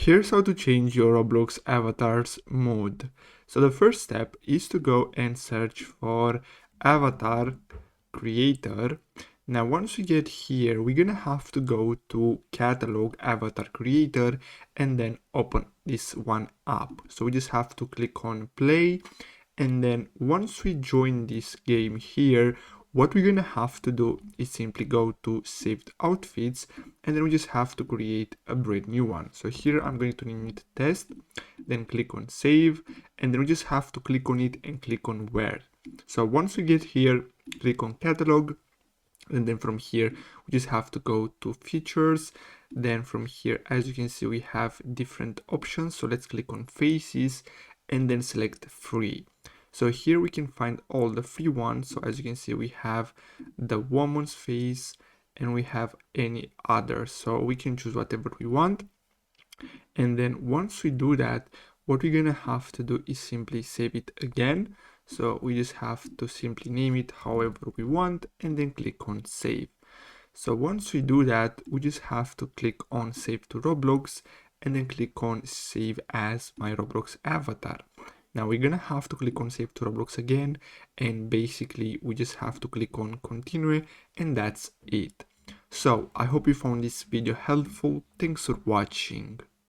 Here's how to change your Roblox avatar's mode. So the first step is to go and search for avatar creator. Now once we get here, we're gonna have to go to catalog avatar creator and then open this one up. So we just have to click on play, and then once we join this game here, what we're gonna have to do is simply go to saved outfits, and then we just have to create a brand new one. So here I'm going to name it test, then click on save, and then we just have to click on it and click on where. So once we get here, click on catalog, and then from here we just have to go to features. Then from here, as you can see, we have different options. So let's click on faces and then select free. So here we can find all the free ones. So as you can see, we have the woman's face and we have any other. So we can choose whatever we want. And then once we do that, what we're gonna have to do is simply save it again. So we just have to simply name it however we want and then click on save. So once we do that, we just have to click on save to Roblox and then click on save as my Roblox avatar. Now we're gonna have to click on save to Roblox again, and basically we just have to click on continue, and that's it. So I hope you found this video helpful. Thanks for watching.